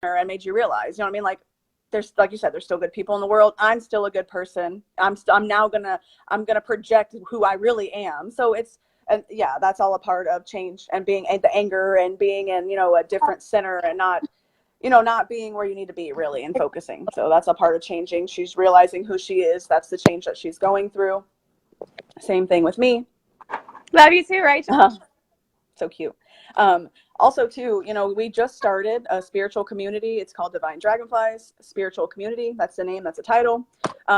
and made you realize, you know what I mean? Like, there's, like you said, there's still good people in the world. I'm still a good person. I'm now gonna project who I really am. So it's, and yeah, that's all a part of change and being the anger and being in, a different center and not, not being where you need to be really and focusing. So that's a part of changing. She's realizing who she is. That's the change that she's going through. Same thing with me. Love you too, Rachel. So cute. Um, Also, too, we just started a spiritual community. It's called Divine Dragonflies Spiritual Community. That's the name. That's the title.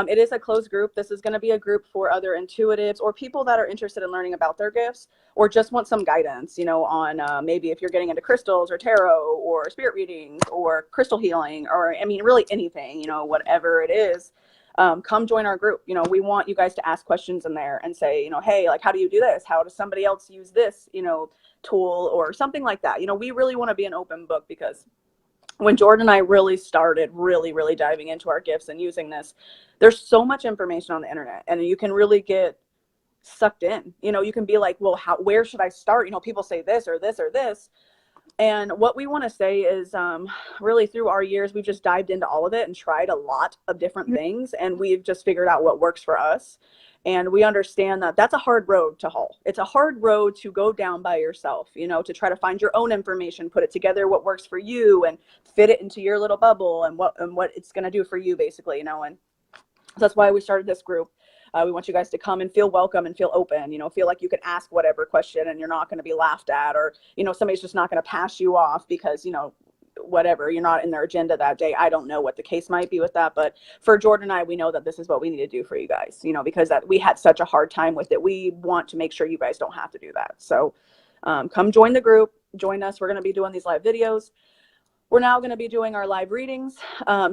It is a closed group. This is going to be a group for other intuitives or people that are interested in learning about their gifts or just want some guidance, on maybe if you're getting into crystals or tarot or spirit readings or crystal healing or, I mean, really anything, whatever it is. Come join our group. We want you guys to ask questions in there and say, hey, like, how do you do this? How does somebody else use this, tool or something like that? We really want to be an open book, because when Jordan and I really started really diving into our gifts and using this, there's so much information on the internet and you can really get sucked in. You can be like, well, where should I start? People say this or this or this. And what we want to say is really through our years, we've just dived into all of it and tried a lot of different things. And we've just figured out what works for us. And we understand that that's a hard road to haul. It's a hard road to go down by yourself, to try to find your own information, put it together, what works for you and fit it into your little bubble and what it's going to do for you, basically, and that's why we started this group. We want you guys to come and feel welcome and feel open, feel like you can ask whatever question and you're not going to be laughed at, or, somebody's just not going to pass you off because, whatever, you're not in their agenda that day. I don't know what the case might be with that, but for Jordan and I, we know that this is what we need to do for you guys, because that we had such a hard time with it. We want to make sure you guys don't have to do that. So come join the group, join us. We're going to be doing these live videos. We're now going to be doing our live readings.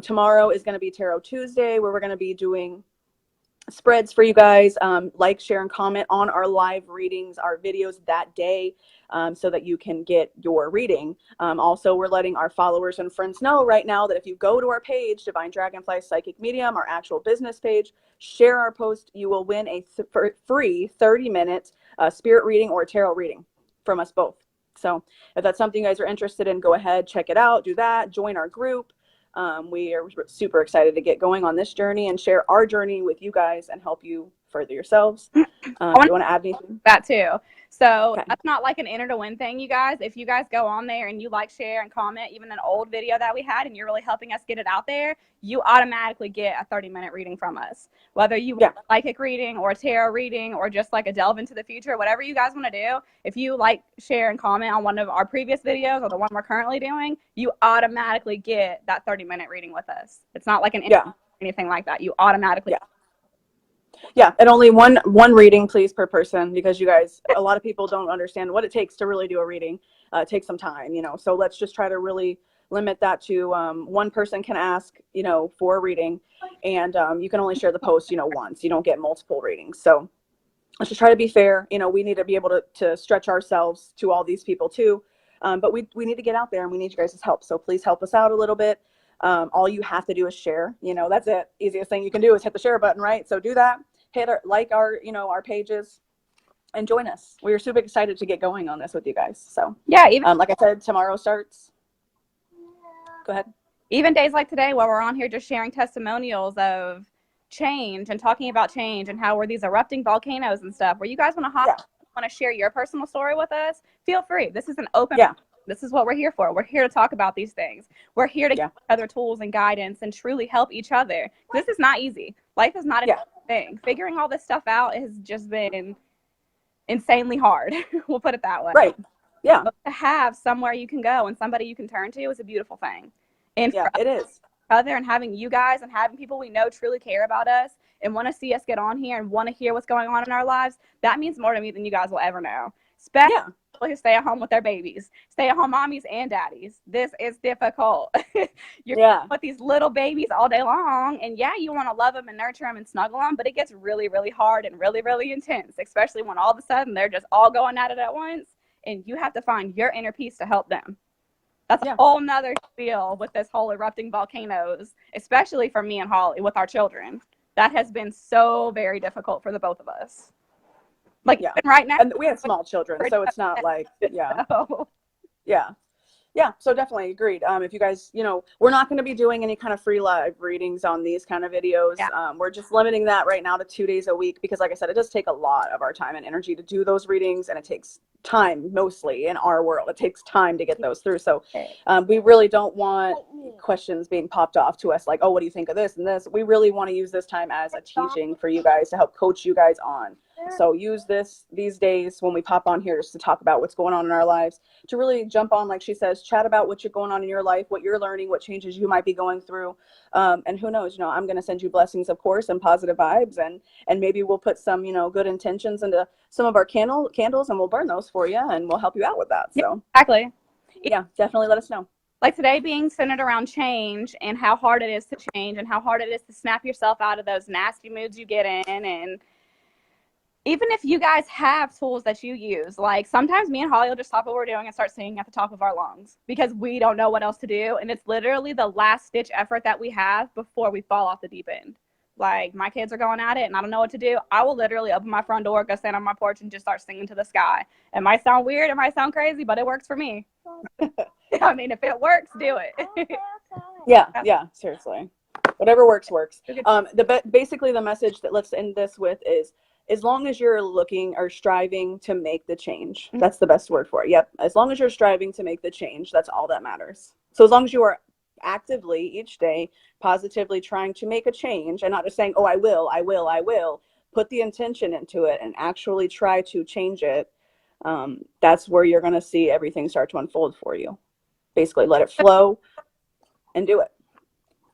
Tomorrow is going to be Tarot Tuesday, where we're going to be doing spreads for you guys. Like, share, and comment on our live readings, our videos that day, so that you can get your reading. Also, we're letting our followers and friends know right now that if you go to our page, Divine Dragonfly Psychic Medium, our actual business page, share our post, you will win a free 30-minute spirit reading or tarot reading from us both. So if that's something you guys are interested in, go ahead, check it out, do that, join our group. We are super excited to get going on this journey and share our journey with you guys and help you further yourselves. Do you want to add anything? That too. So Okay. that's not like an enter to win thing, you guys. If you guys go on there and you like, share, and comment even an old video that we had and you're really helping us get it out there, you automatically get a 30-minute reading from us. Whether you want a psychic reading or a tarot reading or just like a delve into the future, whatever you guys want to do, if you like, share, and comment on one of our previous videos or the one we're currently doing, you automatically get that 30-minute reading with us. It's not like an anything like that. You automatically Yeah, and only one reading, please, per person, because you guys, a lot of people don't understand what it takes to really do a reading. It takes some time, so let's just try to really limit that to one person can ask, for a reading, and you can only share the post, once. You don't get multiple readings. So let's just try to be fair. We need to be able to stretch ourselves to all these people too, but we need to get out there and we need you guys' help. So please help us out a little bit. All you have to do is share. That's it. Easiest thing you can do is hit the share button, right? So do that. Hit our our pages and join us. We are super excited to get going on this with you guys. So yeah, even like I said, tomorrow starts. Go ahead. Even days like today, while we're on here just sharing testimonials of change and talking about change and how we're these erupting volcanoes and stuff, where you guys want to share your personal story with us, feel free. This is an open. This is what we're here for. We're here to talk about these things. We're here to give other tools and guidance and truly help each other. This is not easy. Life is not an easy thing. Figuring all this stuff out has just been insanely hard. We'll put it that way. Right. Yeah. But to have somewhere you can go and somebody you can turn to is a beautiful thing. And it is. Other and having you guys and having people we know truly care about us and want to see us get on here and want to hear what's going on in our lives, that means more to me than you guys will ever know. Especially who stay at home with their babies, stay at home mommies and daddies. This is difficult. You're with these little babies all day long, and you want to love them and nurture them and snuggle them, but it gets really, really hard and really, really intense, especially when all of a sudden they're just all going at it at once, and you have to find your inner peace to help them. That's a whole nother deal with this whole erupting volcanoes, especially for me and Holly with our children. That has been so very difficult for the both of us. Like right now, and we have small children, so it's not like yeah, Yeah, so definitely agreed. If you guys, we're not going to be doing any kind of free live readings on these kind of videos. Yeah. We're just limiting that right now to 2 days a week because, like I said, it does take a lot of our time and energy to do those readings, and it takes time, mostly in our world. It takes time to get those through. So we really don't want questions being popped off to us like, oh, what do you think of this and this? We really want to use this time as a teaching for you guys to help coach you guys on. So use these days when we pop on here just to talk about what's going on in our lives, to really jump on, like she says, chat about what's going on in your life, what you're learning, what changes you might be going through. And who knows, I'm going to send you blessings, of course, and positive vibes. And maybe we'll put some, good intentions into some of our candles and we'll burn those for you and we'll help you out with that. So exactly. Yeah, definitely let us know. Like today being centered around change and how hard it is to change and how hard it is to snap yourself out of those nasty moods you get in. And even if you guys have tools that you use, like sometimes me and Holly will just stop what we're doing and start singing at the top of our lungs because we don't know what else to do. And it's literally the last ditch effort that we have before we fall off the deep end. Like my kids are going at it and I don't know what to do. I will literally open my front door, go stand on my porch and just start singing to the sky. It might sound weird, it might sound crazy, but it works for me. I mean, if it works, do it. Yeah, seriously. Whatever works. Basically the message that let's end this with is, as long as you're looking or striving to make the change, that's the best word for it. Yep. As long as you're striving to make the change, that's all that matters. So as long as you are actively each day, positively trying to make a change and not just saying, oh, I will, put the intention into it and actually try to change it. That's where you're going to see everything start to unfold for you. Basically let it flow and do it.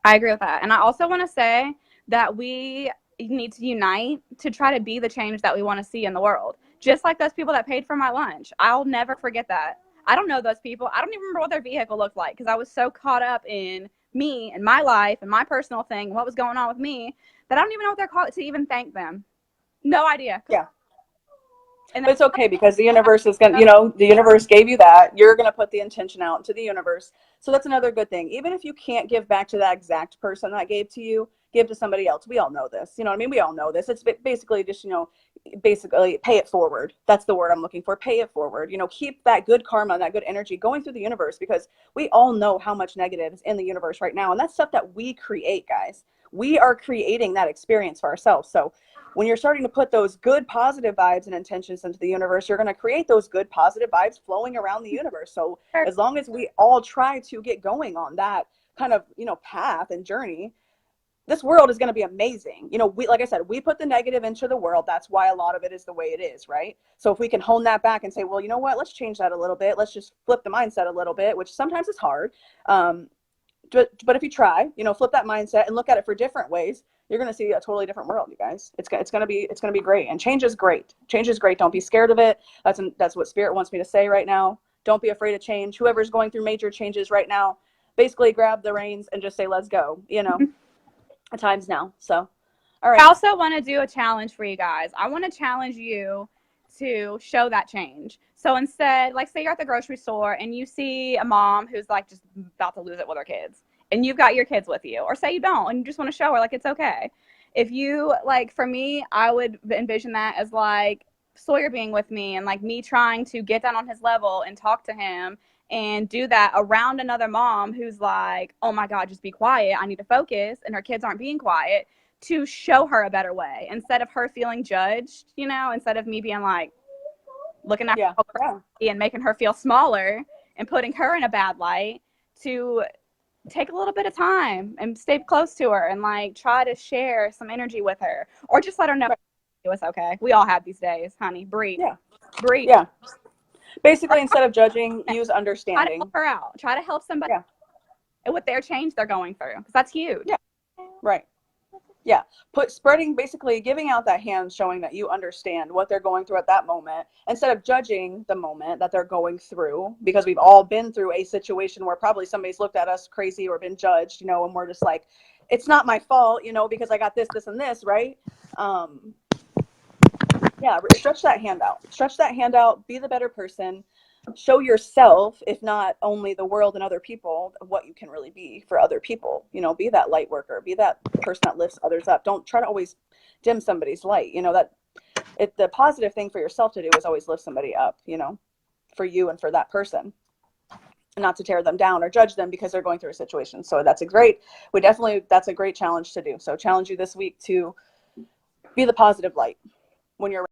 I agree with that. And I also want to say that we need to unite to try to be the change that we want to see in the world. Just like those people that paid for my lunch. I'll never forget that. I don't know those people. I don't even remember what their vehicle looked like because I was so caught up in me and my life and my personal thing and what was going on with me that I don't even know what they're called to even thank them. No idea. Yeah. But it's okay because the universe is going to, the universe gave you that. You're going to put the intention out into the universe. So that's another good thing. Even if you can't give back to that exact person that gave to you, give to somebody else. We all know this. You know what I mean? We all know this. It's basically just, basically pay it forward. That's the word I'm looking for. Pay it forward. Keep that good karma, that good energy going through the universe because we all know how much negative is in the universe right now. And that's stuff that we create, guys. We are creating that experience for ourselves. So when you're starting to put those good positive vibes and intentions into the universe, you're going to create those good positive vibes flowing around the universe. So as long as we all try to get going on that kind of, path and journey, this world is going to be amazing. Like I said, we put the negative into the world. That's why a lot of it is the way it is, right? So if we can hone that back and say, well, you know what, let's change that a little bit. Let's just flip the mindset a little bit, which sometimes is hard. But if you try, flip that mindset and look at it for different ways, you're going to see a totally different world, you guys. It's going to be great. And change is great. Change is great. Don't be scared of it. That's what Spirit wants me to say right now. Don't be afraid of change. Whoever's going through major changes right now, basically grab the reins and just say, let's go, The time's now. So, all right. I also want to do a challenge for you guys. I want to challenge you to show that change. So instead, like say you're at the grocery store and you see a mom who's like just about to lose it with her kids and you've got your kids with you, or say you don't and you just want to show her like it's okay. If you like, for me, I would envision that as like Sawyer being with me and like me trying to get down on his level and talk to him and do that around another mom who's like, oh my God, just be quiet. I need to focus. And her kids aren't being quiet, to show her a better way instead of her feeling judged, instead of me being like looking at her crazy and making her feel smaller and putting her in a bad light, to take a little bit of time and stay close to her and like try to share some energy with her, or just let her know it was okay. We all have these days, honey. Breathe. Yeah. Breathe. Yeah. Basically, instead of judging, use understanding. Try to help her out. Try to help somebody with their change they're going through, because that's huge. Yeah. Right. Yeah. Basically giving out that hand, showing that you understand what they're going through at that moment, instead of judging the moment that they're going through, because we've all been through a situation where probably somebody's looked at us crazy or been judged, and we're just like, it's not my fault, because I got this, and this, right? Stretch that hand out, be the better person, show yourself, if not only the world and other people, what you can really be for other people. Be that light worker, be that person that lifts others up. Don't try to always dim somebody's light. The positive thing for yourself to do is always lift somebody up, for you and for that person. not to tear them down or judge them because they're going through a situation. So that's a great challenge to do. So challenge you this week to be the positive light when you're